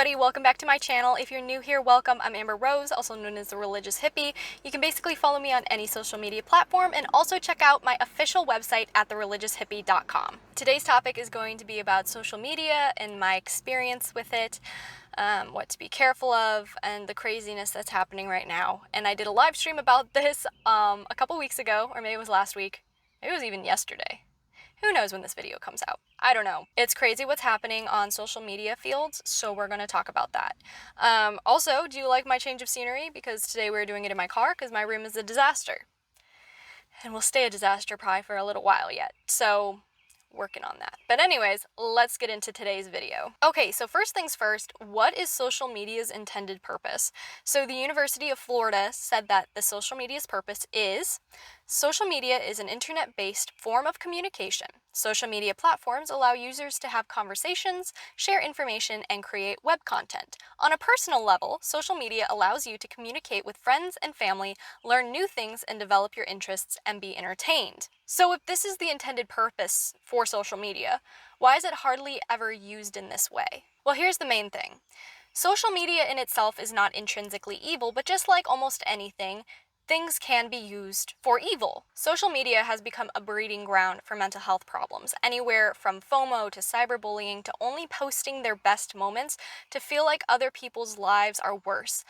everybody, welcome back to my channel. If you're new here, welcome. I'm Amber Rose, also known as the Religious Hippie. You can basically follow me on any social media platform and also check out my official website at thereligioushippie.com. Today's topic is going to be about social media and my experience with it, what to be careful of, and the craziness that's happening right now. And I did a live stream about this a couple weeks ago, or maybe it was last week. Maybe it was even yesterday. Who knows when this video comes out? I don't know. It's crazy what's happening on social media fields, so we're going to talk about that. Also, do you like my change of scenery? Because today we're doing it in my car because my room is a disaster. And will stay a disaster probably for a little while yet. So, working on that. But anyways, let's get into today's video. Okay, so first things first, what is social media's intended purpose? So the University of Florida said that the social media's purpose is: social media is an internet-based form of communication. Social media platforms allow users to have conversations, share information, and create web content. On a personal level, social media allows you to communicate with friends and family, learn new things, and develop your interests and be entertained. So if this is the intended purpose for social media, why is it hardly ever used in this way? Well, here's the main thing. Social media in itself is not intrinsically evil, but just like almost anything, things can be used for evil. Social media has become a breeding ground for mental health problems, anywhere from FOMO to cyberbullying to only posting their best moments to feel like other people's lives are worse.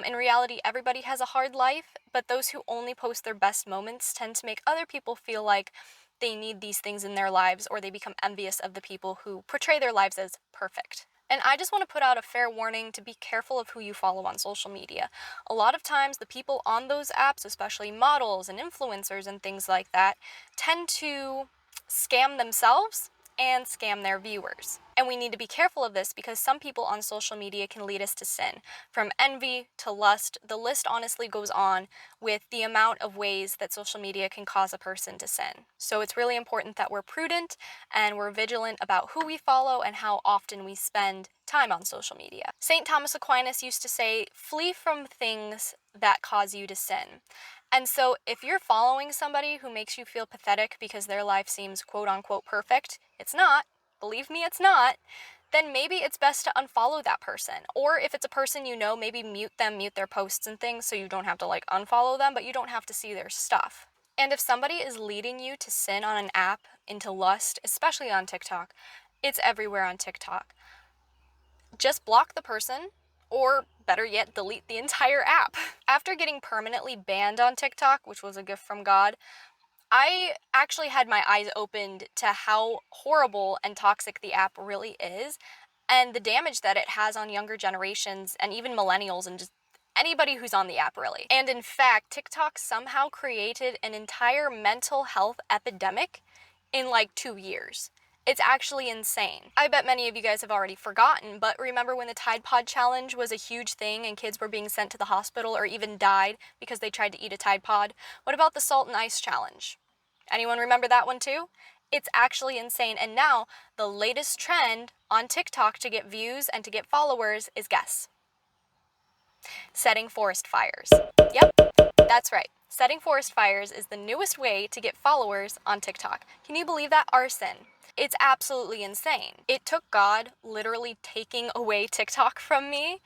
In reality, everybody has a hard life, but those who only post their best moments tend to make other people feel like they need these things in their lives, or they become envious of the people who portray their lives as perfect. And I just want to put out a fair warning to be careful of who you follow on social media. A lot of times the people on those apps, especially models and influencers and things like that, tend to scam themselves and scam their viewers. And we need to be careful of this because some people on social media can lead us to sin. From envy to lust, the list honestly goes on with the amount of ways that social media can cause a person to sin. So it's really important that we're prudent and we're vigilant about who we follow and how often we spend time on social media. St. Thomas Aquinas used to say, "Flee from things that cause you to sin." And so if you're following somebody who makes you feel pathetic because their life seems quote unquote perfect, it's not, believe me, it's not, then maybe it's best to unfollow that person. Or if it's a person you know, maybe mute them, mute their posts and things so you don't have to like unfollow them, but you don't have to see their stuff. And if somebody is leading you to sin on an app, into lust, especially on TikTok, it's everywhere on TikTok, just block the person, or better yet, delete the entire app. After getting permanently banned on TikTok, which was a gift from God, I actually had my eyes opened to how horrible and toxic the app really is, and the damage that it has on younger generations and even millennials and just anybody who's on the app, really. And in fact, TikTok somehow created an entire mental health epidemic in like 2 years. It's actually insane. I bet many of you guys have already forgotten, but remember when the Tide Pod challenge was a huge thing and kids were being sent to the hospital or even died because they tried to eat a Tide Pod? What about the Salt and Ice challenge? Anyone remember that one too? It's actually insane. And now the latest trend on TikTok to get views and to get followers is, guess, setting forest fires. Yep, that's right. Setting forest fires is the newest way to get followers on TikTok. Can you believe that? Arson. It's absolutely insane. It took God literally taking away TikTok from me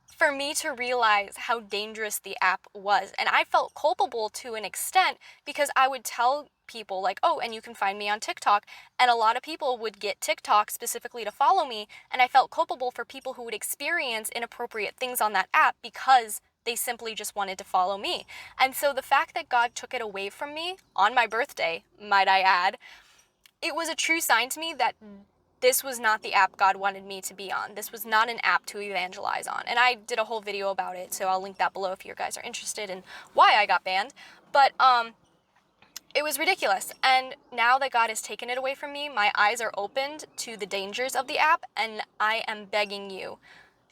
for me to realize how dangerous the app was. And I felt culpable to an extent because I would tell people like, oh, and you can find me on TikTok. And a lot of people would get TikTok specifically to follow me. And I felt culpable for people who would experience inappropriate things on that app because they simply just wanted to follow me. And so the fact that God took it away from me on my birthday, might I add, it was a true sign to me that this was not the app God wanted me to be on. This was not an app to evangelize on. And I did a whole video about it, so I'll link that below if you guys are interested in why I got banned. But it was ridiculous. And now that God has taken it away from me, my eyes are opened to the dangers of the app, and I am begging you,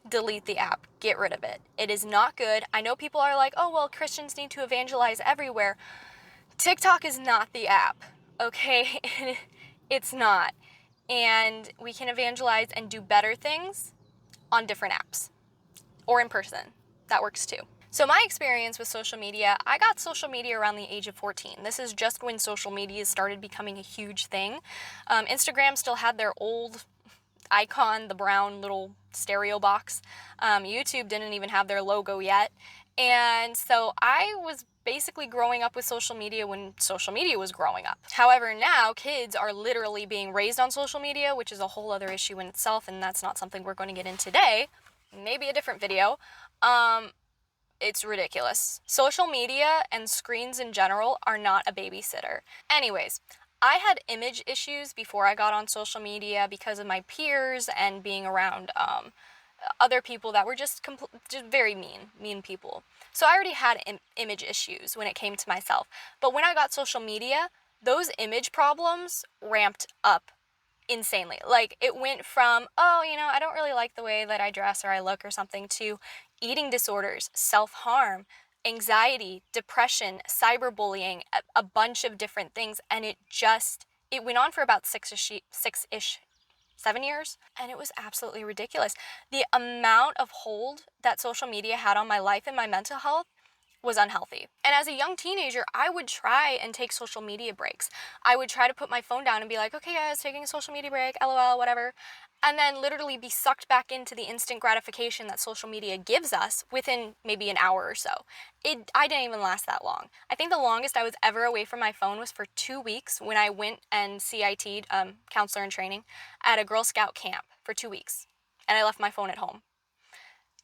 delete the app. Get rid of it. It is not good. I know people are like, oh, well, Christians need to evangelize everywhere. TikTok is not the app, okay? It's not. And we can evangelize and do better things on different apps or in person. That works too. So my experience with social media, I got social media around the age of 14. This is just when social media started becoming a huge thing. Instagram still had their old icon, the brown little stereo box. YouTube didn't even have their logo yet. And so I was basically growing up with social media when social media was growing up. However, now kids are literally being raised on social media, which is a whole other issue in itself, and that's not something we're going to get in today. Maybe a different video. It's ridiculous. Social media and screens in general are not a babysitter. Anyways, I had image issues before I got on social media because of my peers and being around other people that were just very mean people. So I already had image issues when it came to myself. But when I got social media, those image problems ramped up insanely. Like, it went from, oh, I don't really like the way that I dress or I look or something, to eating disorders, self-harm, anxiety, depression, cyberbullying, a bunch of different things. And it went on for about 7 years, and it was absolutely ridiculous. The amount of hold that social media had on my life and my mental health was unhealthy. And as a young teenager, I would try and take social media breaks. I would try to put my phone down and be like, okay guys, taking a social media break, LOL, whatever. And then literally be sucked back into the instant gratification that social media gives us within maybe an hour or so. I didn't even last that long. I think the longest I was ever away from my phone was for 2 weeks when I went and CIT'd, counselor in training, at a Girl Scout camp for 2 weeks. And I left my phone at home.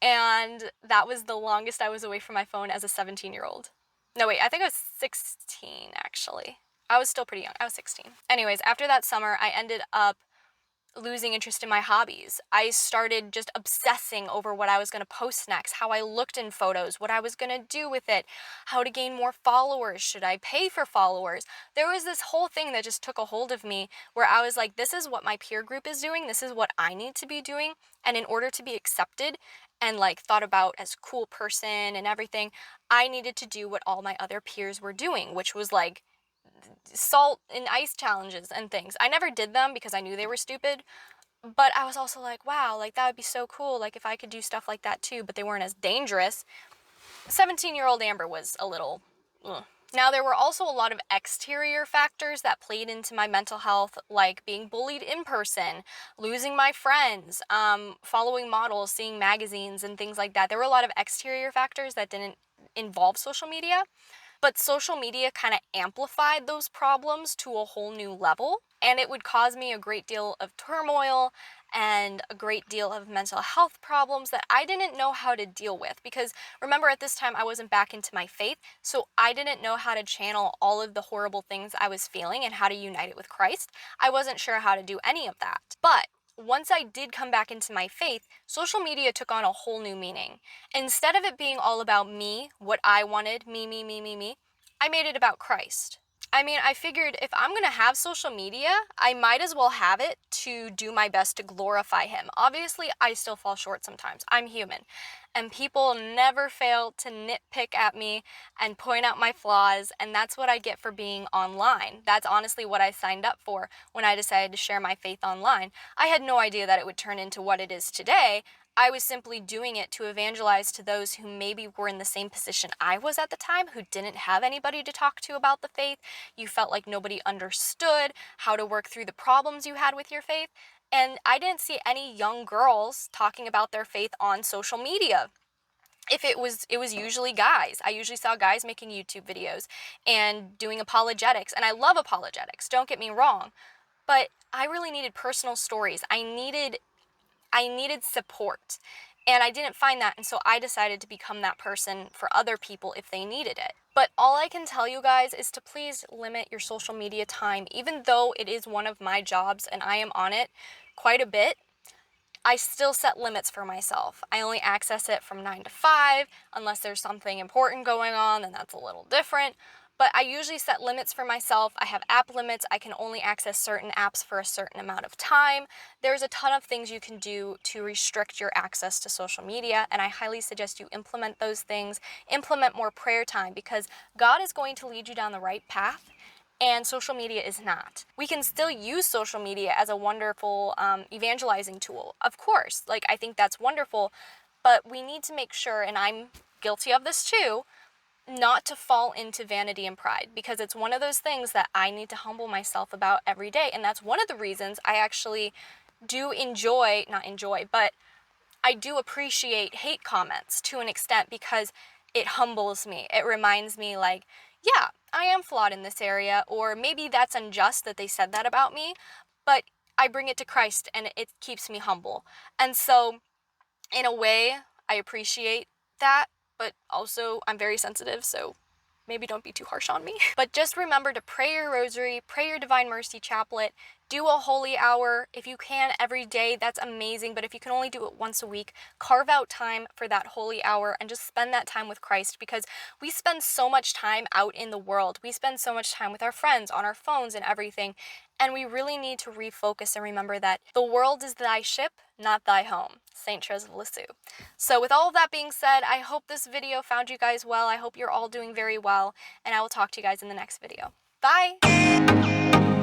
And that was the longest I was away from my phone as a 17-year-old. No, wait, I think I was 16, actually. I was still pretty young. I was 16. Anyways, after that summer, I ended up losing interest in my hobbies. I started just obsessing over what I was going to post next, how I looked in photos, what I was going to do with it, how to gain more followers, should I pay for followers? There was this whole thing that just took a hold of me where I was like, this is what my peer group is doing, this is what I need to be doing, and in order to be accepted and like thought about as a cool person and everything, I needed to do what all my other peers were doing, which was like salt and ice challenges and things. I never did them because I knew they were stupid, but I was also like, wow, like that would be so cool, like if I could do stuff like that too, but they weren't as dangerous. 17-year-old Amber was a little ugh. Now, there were also a lot of exterior factors that played into my mental health, like being bullied in person, losing my friends, following models, seeing magazines and things like that. There were a lot of exterior factors that didn't involve social media. But social media kind of amplified those problems to a whole new level, and it would cause me a great deal of turmoil and a great deal of mental health problems that I didn't know how to deal with. Because remember, at this time, I wasn't back into my faith, so I didn't know how to channel all of the horrible things I was feeling and how to unite it with Christ. I wasn't sure how to do any of that. But once I did come back into my faith, social media took on a whole new meaning. Instead of it being all about me, what I wanted, me, I made it about Christ. I mean, I figured if I'm going to have social media, I might as well have it to do my best to glorify him. Obviously, I still fall short sometimes. I'm human. And people never fail to nitpick at me and point out my flaws, and that's what I get for being online. That's honestly what I signed up for when I decided to share my faith online. I had no idea that it would turn into what it is today. I was simply doing it to evangelize to those who maybe were in the same position I was at the time, who didn't have anybody to talk to about the faith. You felt like nobody understood how to work through the problems you had with your faith. And I didn't see any young girls talking about their faith on social media. If it was usually guys. I usually saw guys making YouTube videos and doing apologetics. And I love apologetics, don't get me wrong. But I really needed personal stories. I needed support, and I didn't find that, and so I decided to become that person for other people if they needed it. But all I can tell you guys is to please limit your social media time. Even though it is one of my jobs and I am on it quite a bit, I still set limits for myself. I only access it from 9 to 5, unless there's something important going on, then that's a little different. But I usually set limits for myself. I have app limits. I can only access certain apps for a certain amount of time. There's a ton of things you can do to restrict your access to social media, and I highly suggest you implement those things. Implement more prayer time, because God is going to lead you down the right path, and social media is not. We can still use social media as a wonderful evangelizing tool. Of course, like, I think that's wonderful, but we need to make sure, and I'm guilty of this too, not to fall into vanity and pride, because it's one of those things that I need to humble myself about every day. And that's one of the reasons I actually do not enjoy, but I do appreciate hate comments to an extent because it humbles me. It reminds me, like, yeah, I am flawed in this area, or maybe that's unjust that they said that about me, but I bring it to Christ and it keeps me humble. And so, in a way, I appreciate that, but also I'm very sensitive, so maybe don't be too harsh on me. But just remember to pray your rosary, pray your Divine Mercy Chaplet, do a holy hour. If you can every day, that's amazing. But if you can only do it once a week, carve out time for that holy hour and just spend that time with Christ, because we spend so much time out in the world. We spend so much time with our friends, on our phones and everything. And we really need to refocus and remember that the world is thy ship, not thy home. St. Therese of Lisieux. So with all of that being said, I hope this video found you guys well. I hope you're all doing very well, and I will talk to you guys in the next video. Bye!